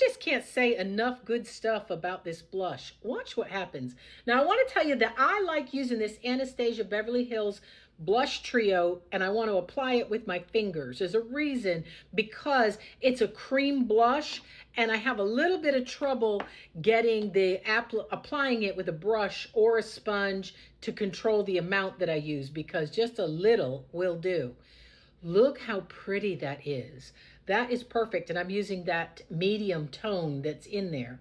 just can't say enough good stuff about this blush. Watch what happens. Now, I want to tell you that I like using this Anastasia Beverly Hills Blush Trio, and I want to apply it with my fingers. There's a reason, because it's a cream blush, and I have a little bit of trouble getting applying it with a brush or a sponge to control the amount that I use, because just a little will do. Look how pretty that is. That is perfect. And I'm using that medium tone that's in there.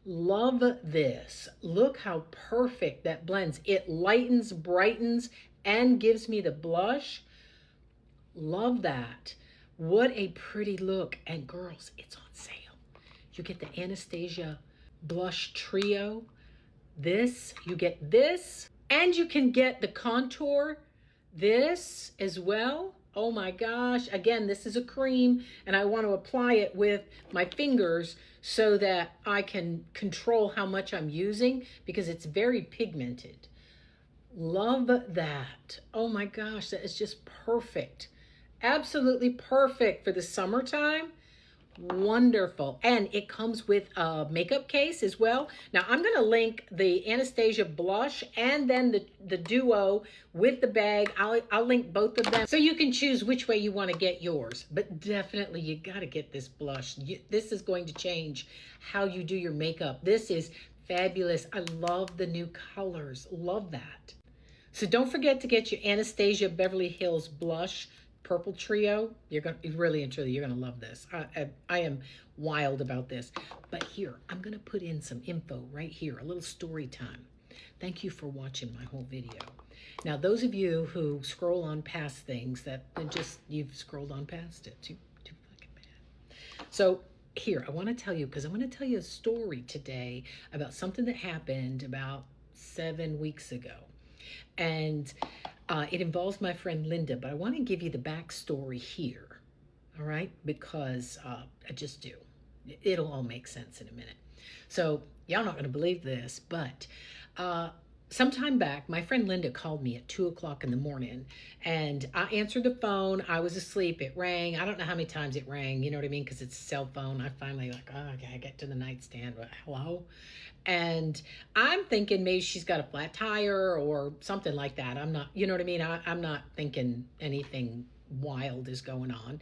Love this. Look how perfect that blends. It lightens, brightens, and gives me the blush. Love that. What a pretty look. And girls, it's on sale. You get the Anastasia Blush Trio. You get this, and you can get the contour, this as well. Oh my gosh. Again, this is a cream, and I want to apply it with my fingers so that I can control how much I'm using, because it's very pigmented. Love that. Oh my gosh, that is just perfect. Absolutely perfect for the summertime. Wonderful. And it comes with a makeup case as well. Now I'm going to link the Anastasia blush and then the duo with the bag. I'll link both of them so you can choose which way you want to get yours. But definitely you got to get this blush. This is going to change how you do your makeup. This is fabulous. I love the new colors. Love that. So don't forget to get your Anastasia Beverly Hills Blush Purple Trio. You're really and truly, you're gonna love this. I am wild about this. But here, I'm gonna put in some info right here, a little story time. Thank you for watching my whole video. Now, those of you who scroll on past things you've scrolled on past it, too fucking bad. So here, I want to tell you, because I want to tell you a story today about something that happened about 7 weeks ago. And it involves my friend Linda, but I want to give you the backstory here, all right? Because I just do. It'll all make sense in a minute. So y'all not going to believe this, but sometime back, my friend Linda called me at 2 o'clock in the morning, and I answered the phone. I was asleep. It rang. I don't know how many times it rang, you know what I mean? Because it's a cell phone. I finally okay, I get to the nightstand, but hello? And I'm thinking maybe she's got a flat tire or something like that. I'm not, you know what I mean? I'm not thinking anything wild is going on.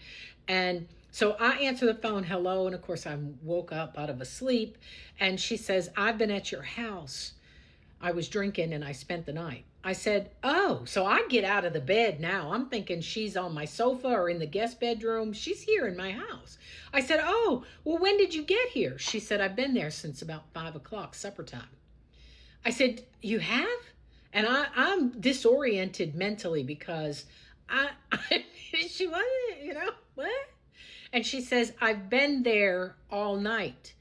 And so I answer the phone, hello. And of course I woke up out of a sleep, and she says, I've been at your house. I was drinking and I spent the night. I said, oh, so I get out of the bed now. I'm thinking she's on my sofa or in the guest bedroom. She's here in my house. I said, oh, well, when did you get here? She said, I've been there since about 5 o'clock, supper time. I said, you have? And I'm disoriented mentally because she wasn't, what? And she says, I've been there all night.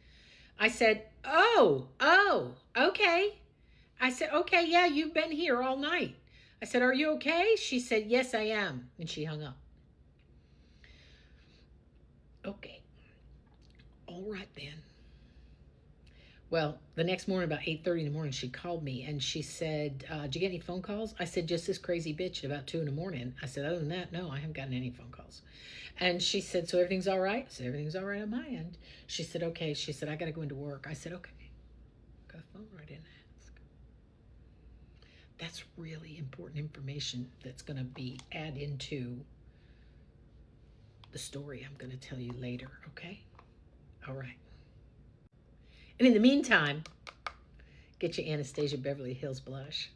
I said, oh, okay. I said, okay, yeah, you've been here all night. I said, are you okay? She said, yes, I am. And she hung up. Okay. All right, then. Well, the next morning, about 8:30 in the morning, she called me and she said, did you get any phone calls? I said, just this crazy bitch at about 2 in the morning. I said, other than that, no, I haven't gotten any phone calls. And she said, so everything's all right? I said, everything's all right on my end. She said, okay. She said, I got to go into work. I said, okay. Got a phone right in there. That's really important information that's going to be add into the story I'm going to tell you later, okay? All right. And in the meantime, get your Anastasia Beverly Hills blush.